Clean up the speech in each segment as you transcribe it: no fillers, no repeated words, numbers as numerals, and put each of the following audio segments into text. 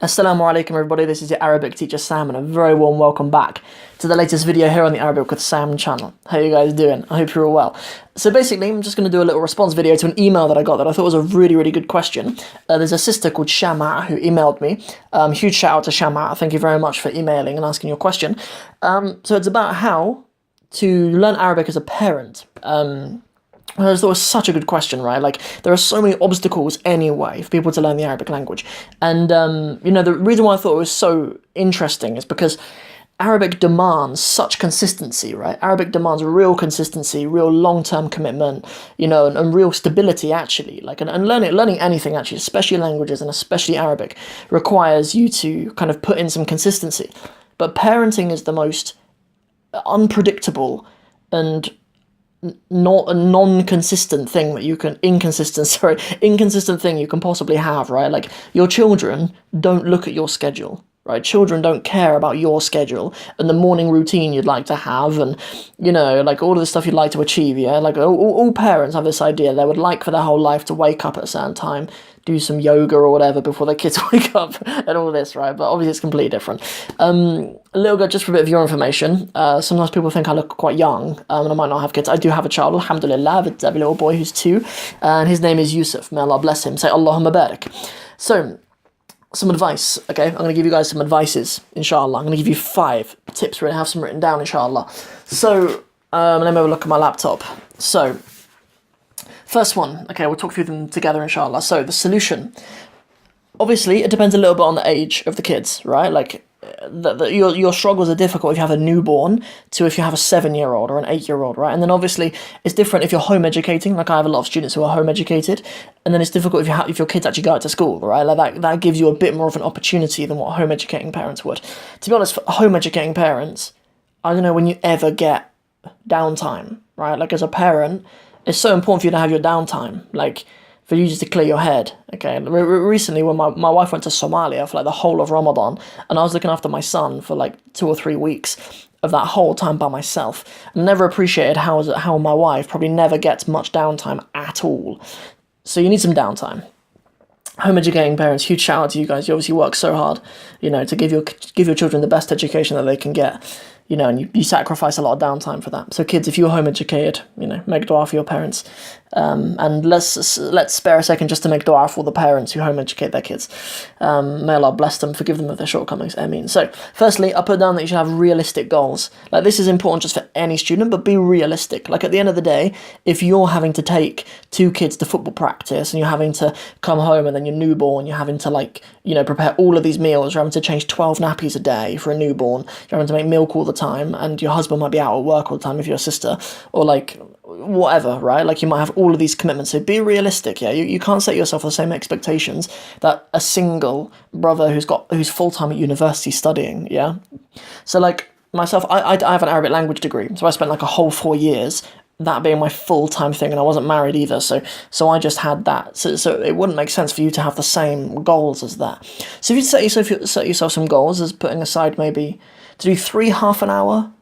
Assalamu alaikum everybody, this is your Arabic teacher Sam and a very warm welcome back to the latest video here on the Arabic with Sam channel. How you guys doing? I hope you're all well. So basically, I'm just going to do a little response video to an email that I got that I thought was a really good question. There's a sister called Shama who emailed me. Huge shout out to Shama, thank you very much for emailing and asking your question. So it's about how to learn Arabic as a parent. I thought it was such a good question, right? Like, there are so many obstacles anyway for people to learn the Arabic language. And, the reason why I thought it was so interesting is because Arabic demands such consistency, right? Arabic demands real consistency, real long-term commitment, and real stability, actually. And learning anything, actually, especially languages and especially Arabic, requires you to kind of put in some consistency. But parenting is the most unpredictable and not a non-consistent thing that you can inconsistent thing you can possibly have, right? Like, your children don't look at your schedule, right? Children don't care about your schedule and the morning routine you'd like to have, and like all of the stuff you'd like to achieve. Yeah, like all parents have this idea they would like for their whole life to wake up at a certain time, do some yoga or whatever before their kids wake up and all this, right? But obviously it's completely different. A little bit, just for a bit of your information, sometimes people think I look quite young, and I might not have kids. I do have a child, alhamdulillah, a little boy who's 2, and his name is Yusuf. May Allah bless him. Say Allahumma barik. So, some advice, okay? I'm going to give you guys some advices, inshallah. I'm going to give you 5 tips. We're going to have some written down, inshallah. So, let me have a look at my laptop. So, first one, okay, we'll talk through them together, inshallah. So, the solution. Obviously, it depends a little bit on the age of the kids, right? Like, your struggles are difficult if you have a newborn to if you have a 7-year-old or an 8-year-old, right? And then obviously it's different if you're home educating. Like, I have a lot of students who are home educated, and then it's difficult if your kids actually go out to school, right? Like that gives you a bit more of an opportunity than what home educating parents would. To be honest, for home educating parents, I don't know when you ever get downtime, right? Like, as a parent, it's so important for you to have your downtime. Like, for you just to clear your head, okay? Recently, when my wife went to Somalia for like the whole of Ramadan, and I was looking after my son for like 2 or 3 weeks of that whole time by myself, and never appreciated how my wife probably never gets much downtime at all. So you need some downtime. Home educating parents, huge shout out to you guys. You obviously work so hard, to give your children the best education that they can get. And you sacrifice a lot of downtime for that. So kids, if you're home educated, make dua for your parents. And let's spare a second just to make dua for all the parents who home educate their kids. May Allah bless them, forgive them of their shortcomings. Ameen. So, firstly, I put down that you should have realistic goals. Like, this is important just for any student, but be realistic. Like, at the end of the day, if you're having to take 2 kids to football practice and you're having to come home and then you're newborn, you're having to prepare all of these meals, you're having to change 12 nappies a day for a newborn, you're having to make milk all the time, and your husband might be out at work all the time if you're a sister, or like whatever, right? Like, you might have all of these commitments, so be realistic. Yeah, you can't set yourself the same expectations that a single brother who's full-time at university studying. Yeah, so like myself, I have an Arabic language degree, so I spent like a whole 4 years that being my full-time thing, and I wasn't married either, so I just had that, so it wouldn't make sense for you to have the same goals as that. So if you set yourself some goals, as putting aside maybe to do 3 half-an-hour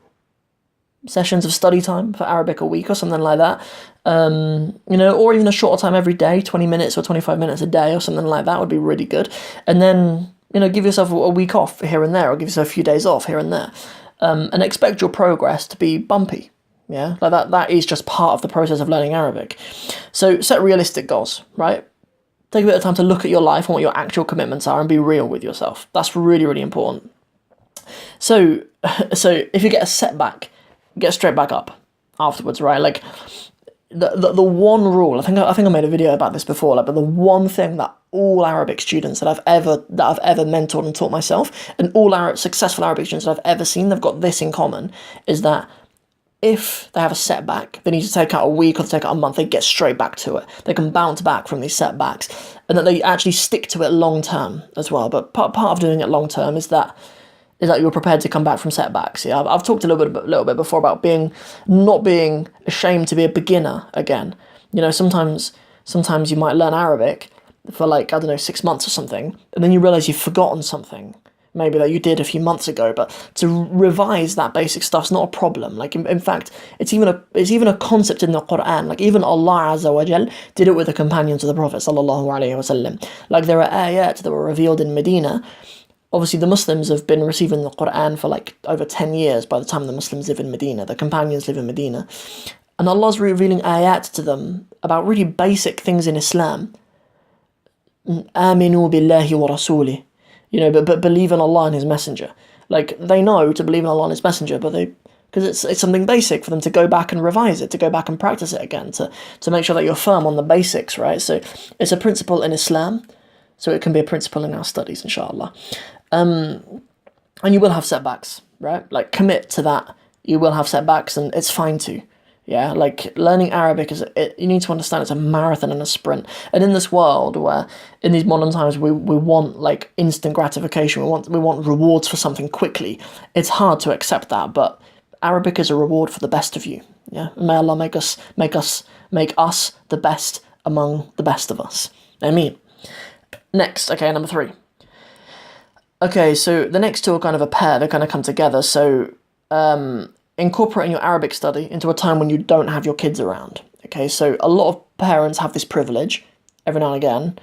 sessions of study time for Arabic a week or something like that, or even a shorter time every day, 20 minutes or 25 minutes a day or something like that would be really good. And then, give yourself a week off here and there, or give yourself a few days off here and there, and expect your progress to be bumpy. Yeah, like that is just part of the process of learning Arabic. So set realistic goals, right? Take a bit of time to look at your life and what your actual commitments are and be real with yourself. That's really important. So if you get a setback, get straight back up afterwards, right? Like, the one rule, I think I made a video about this before, like, but the one thing that all Arabic students that I've ever mentored and taught myself, and all successful Arabic students that I've ever seen, they've got this in common, is that if they have a setback, they need to take out a week or take out a month, they get straight back to it. They can bounce back from these setbacks, and that they actually stick to it long term as well. But part of doing it long term is that you're prepared to come back from setbacks. Yeah, I've talked a little bit before about not being ashamed to be a beginner again. Sometimes you might learn Arabic for 6 months or something, and then you realise you've forgotten something, maybe that you did a few months ago, but to revise that basic stuff's not a problem. Like in fact, it's even a concept in the Quran. Like even Allah Azza wa Jal did it with the companions of the Prophet sallallahu alaihi wasallam. Like there are ayat that were revealed in Medina. Obviously, the Muslims have been receiving the Quran for like over 10 years by the time the Muslims live in Medina. The companions live in Medina. And Allah's revealing ayat to them about really basic things in Islam. Aminu billahi wa rasulih. But believe in Allah and His Messenger. Like, they know to believe in Allah and His Messenger, but because it's something basic for them to go back and revise it, to go back and practice it again, to make sure that you're firm on the basics, right? So it's a principle in Islam, so it can be a principle in our studies, inshallah. And you will have setbacks, right? Like, commit to that. You will have setbacks, and it's fine to. Yeah, like learning Arabic you need to understand it's a marathon and a sprint. And in this world where, in these modern times, we want like instant gratification, we want rewards for something quickly. It's hard to accept that, but Arabic is a reward for the best of you. Yeah, may Allah make us the best among the best of us. Ameen. Next, okay, number 3. Okay, so the next two are kind of a pair. They kind of come together. So, incorporating your Arabic study into a time when you don't have your kids around. Okay, so a lot of parents have this privilege every now and again.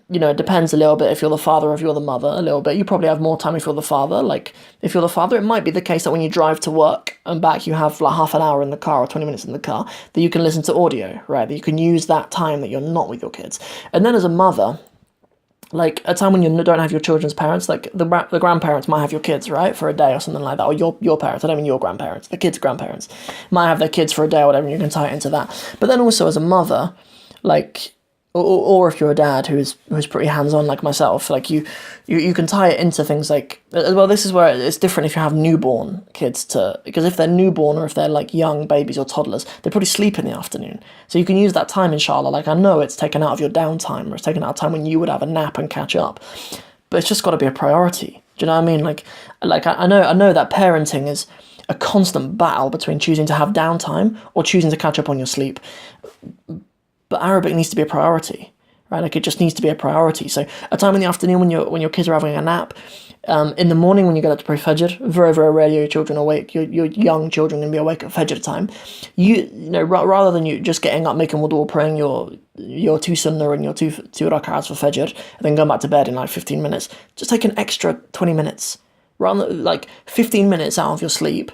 It depends a little bit if you're the father or if you're the mother, a little bit. You probably have more time if you're the father. Like, if you're the father, it might be the case that when you drive to work and back, you have like half an hour in the car or 20 minutes in the car, that you can listen to audio, right? That you can use that time that you're not with your kids. And then as a mother, like a time when you don't have your children's parents, like the grandparents might have your kids, right, for a day or something like that, or your parents, I don't mean your grandparents, the kids' grandparents might have their kids for a day or whatever, and you can tie it into that. But then also as a mother, like, or if you're a dad who's pretty hands-on like myself, like you can tie it into things like, well, this is where it's different if you have newborn kids because if they're newborn or if they're like young babies or toddlers, they probably sleep in the afternoon. So you can use that time, inshallah. Like, I know it's taken out of your downtime, or it's taken out of time when you would have a nap and catch up, but it's just got to be a priority. Do you know what I mean? Like I know that parenting is a constant battle between choosing to have downtime or choosing to catch up on your sleep. But Arabic needs to be a priority, right? Like, it just needs to be a priority. So a time in the afternoon when your kids are having a nap, in the morning when you get up to pray Fajr, very, very rarely are your children awake. Your young children can be awake at Fajr time. Rather than you just getting up, making wudu, praying your 2 sunnah and your two rak'ahs for Fajr, and then going back to bed in like 15 minutes, just take an extra 20 minutes. Rather than, like, 15 minutes out of your sleep,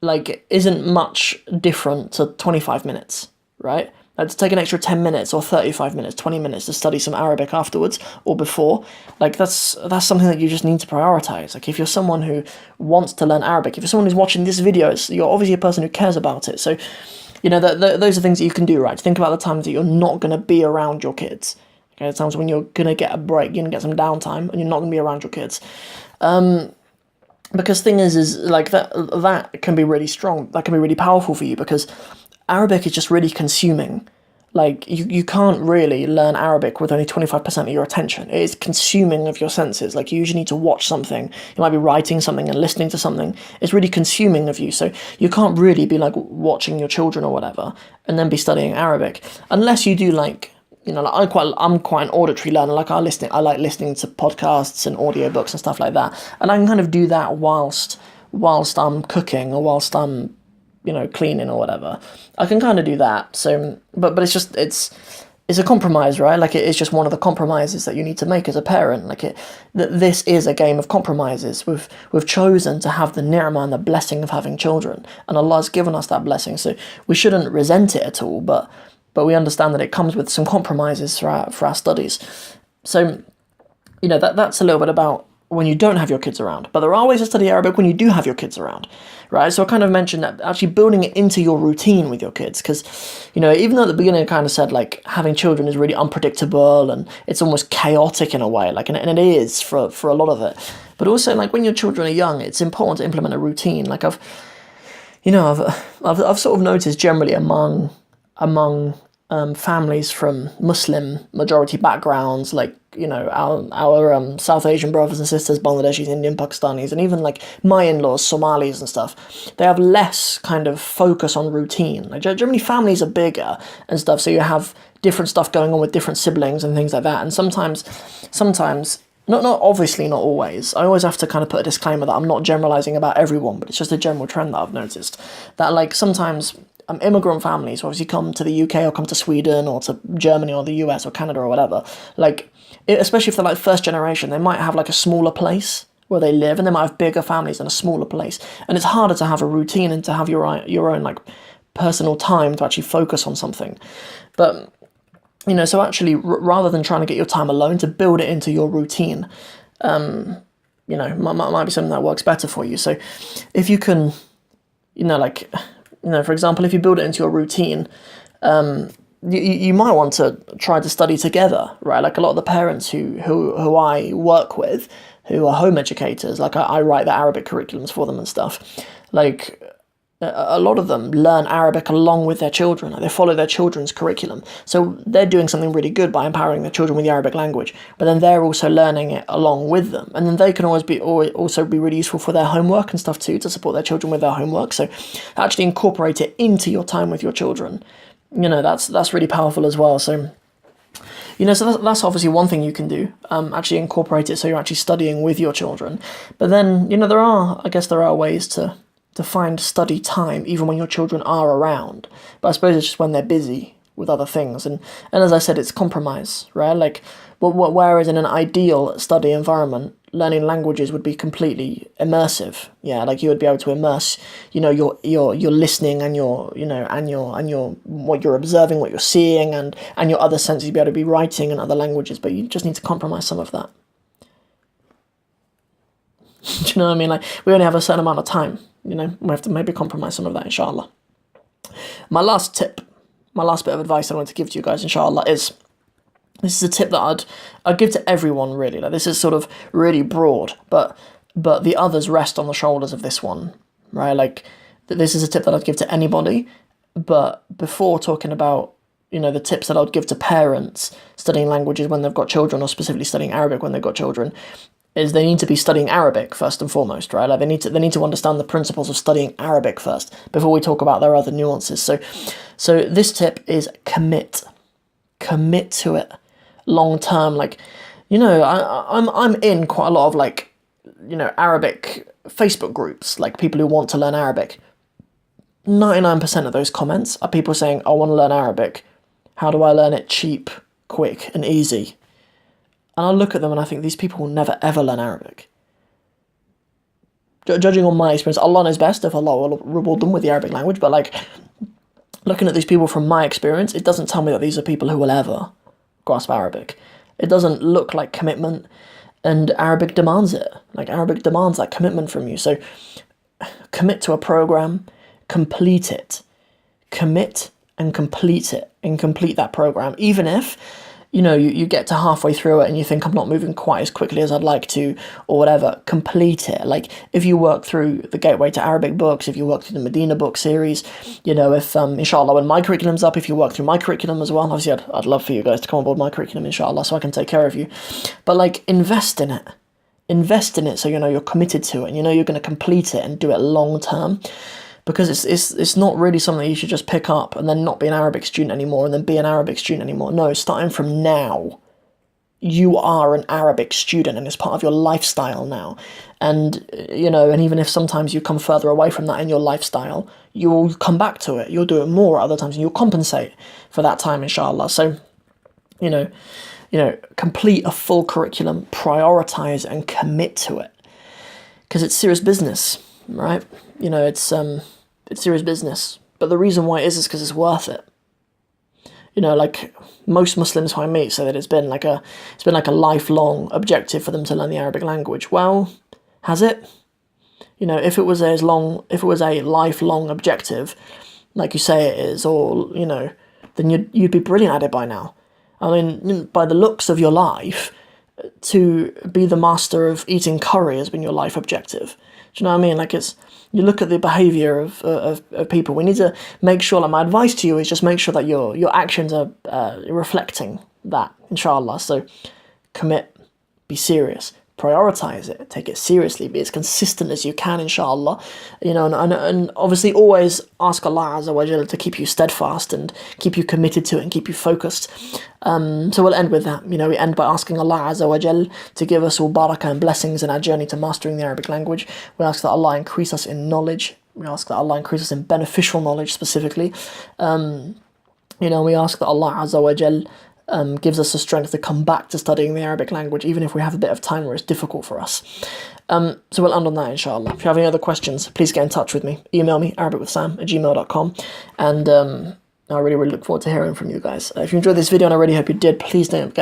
like, isn't much different to 25 minutes, right? To take an extra 10 minutes or 35 minutes, 20 minutes to study some Arabic afterwards or before, like, that's something that you just need to prioritize. Like, if you're someone who wants to learn Arabic, if you're someone who's watching this video, you're obviously a person who cares about it. So, those are things that you can do, right? Think about the times that you're not going to be around your kids. Okay, the times when you're going to get a break, you're going to get some downtime, and you're not going to be around your kids. Because thing is like that can be really strong. That can be really powerful for you, because Arabic is just really consuming. Like, you can't really learn Arabic with only 25% of your attention. It is consuming of your senses. Like, you usually need to watch something. You might be writing something and listening to something. It's really consuming of you. So you can't really be like watching your children or whatever and then be studying Arabic. Unless you do like, like I'm quite an auditory learner. Like, I like listening to podcasts and audiobooks and stuff like that. And I can kind of do that whilst I'm cooking or whilst I'm cleaning or whatever. I can kind of do that. So, but it's just, it's a compromise, right? Like, it's just one of the compromises that you need to make as a parent. Like, this is a game of compromises. We've chosen to have the ni'mah and the blessing of having children, and Allah's given us that blessing. So we shouldn't resent it at all, but we understand that it comes with some compromises for our studies. So, that's a little bit about when you don't have your kids around. But there are ways to study Arabic when you do have your kids around, right? So I kind of mentioned that actually building it into your routine with your kids, because, even though at the beginning I kind of said, like, having children is really unpredictable and it's almost chaotic in a way, like, and it is for a lot of it. But also, like, when your children are young, it's important to implement a routine. Like, I've sort of noticed generally among families from Muslim majority backgrounds, like, our South Asian brothers and sisters, Bangladeshis, Indian, Pakistanis, and even like my in-laws, Somalis and stuff, they have less kind of focus on routine. Like, generally families are bigger and stuff, so you have different stuff going on with different siblings and things like that, and sometimes not obviously not always. I always have to kind of put a disclaimer that I'm not generalizing about everyone, but it's just a general trend that I've noticed. That like sometimes immigrant families obviously come to the UK or come to Sweden or to Germany or the US or Canada or whatever. Like, especially if they're like first generation, they might have like a smaller place where they live, and they might have bigger families in a smaller place. And it's harder to have a routine and to have your own like personal time to actually focus on something. But so actually, rather than trying to get your time alone, to build it into your routine, might be something that works better for you. So if you can, for example, if you build it into your routine, you might want to try to study together, right? Like a lot of the parents who I work with, who are home educators, like I write the Arabic curriculums for them and stuff, like a lot of them learn Arabic along with their children. Like they follow their children's curriculum. So they're doing something really good by empowering their children with the Arabic language, but then they're also learning it along with them. And then they can also be really useful for their homework and stuff too, to support their children with their homework. So actually incorporate it into your time with your children. That's really powerful as well. So so that's obviously one thing you can do, actually incorporate it so you're actually studying with your children. But then, there are ways to find study time even when your children are around. But I suppose it's just when they're busy with other things. And as I said, it's compromise, right? Like, whereas in an ideal study environment, learning languages would be completely immersive. Yeah, like you would be able to immerse, your listening and your what you're observing, what you're seeing, and your other senses. You'd be able to be writing in other languages, but you just need to compromise some of that. Do you know what I mean? Like, we only have a certain amount of time. We have to maybe compromise some of that, inshallah. My last bit of advice I want to give to you guys, inshallah, is this is a tip that I'd give to everyone, really. Like, this is sort of really broad, but the others rest on the shoulders of this one, right? Like, this is a tip that I'd give to anybody, but before talking about, the tips that I'd give to parents studying languages when they've got children, or specifically studying Arabic when they've got children, is they need to be studying Arabic first and foremost, right? Like they need to understand the principles of studying Arabic first before we talk about their other nuances. So this tip is commit to it long term. Like, I'm in quite a lot of like, Arabic Facebook groups, like people who want to learn Arabic. 99% of those comments are people saying, I want to learn Arabic. How do I learn it cheap, quick, and easy? And I look at them and I think these people will never ever learn Arabic. Judging on my experience, Allah knows best if Allah will reward them with the Arabic language, but like, looking at these people from my experience, it doesn't tell me that these are people who will ever grasp Arabic. It doesn't look like commitment, and Arabic demands it. Like, Arabic demands that commitment from you. So commit to a program, complete it. Commit and complete it, and complete that program, even if you get to halfway through it and you think, I'm not moving quite as quickly as I'd like to, or whatever. Complete it. Like, if you work through the Gateway to Arabic books, if you work through the Medina book series, if inshallah, when my curriculum's up, if you work through my curriculum as well, obviously I'd love for you guys to come on board my curriculum, inshallah, so I can take care of you. But like, invest in it so you're committed to it, and you're going to complete it and do it long term. Because it's not really something that you should just pick up and then not be an Arabic student anymore and then be an Arabic student anymore. No, starting from now, you are an Arabic student and it's part of your lifestyle now. And, and even if sometimes you come further away from that in your lifestyle, you'll come back to it. You'll do it more at other times and you'll compensate for that time, inshallah. So, complete a full curriculum, prioritize and commit to it. Because it's serious business, right? It's serious business. But the reason why it is because it's worth it. Like most Muslims who I meet say that it's been like a lifelong objective for them to learn the Arabic language. Well, has it? If it was a lifelong objective, like you say it is, or then you'd be brilliant at it by now. I mean, by the looks of your life, to be the master of eating curry has been your life objective. Do you know what I mean? Like, you look at the behaviour of people. We need to make sure, like, my advice to you is just make sure that your actions are reflecting that, inshallah. So commit, be serious, prioritize it, take it seriously, be as consistent as you can, inshallah. You know, and obviously always ask Allah Azza wa Jalla to keep you steadfast and keep you committed to it and keep you focused. So we'll end with that. You know, we end by asking Allah Azza wa Jalla to give us all barakah and blessings in our journey to mastering the Arabic language. We ask that Allah increase us in knowledge. We ask that Allah increase us in beneficial knowledge specifically. You know, we ask that Allah Azza wa Jal gives us the strength to come back to studying the Arabic language, even if we have a bit of time where it's difficult for us. So we'll end on that, inshallah. If you have any other questions, please get in touch with me. Email me, arabicwithsam@gmail.com. And I really, really look forward to hearing from you guys. If you enjoyed this video, and I really hope you did, please don't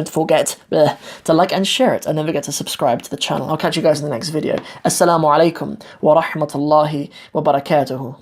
forget to like and share it, and don't forget to subscribe to the channel. I'll catch you guys in the next video. Assalamu alaikum wa rahmatullahi wa barakatuhu.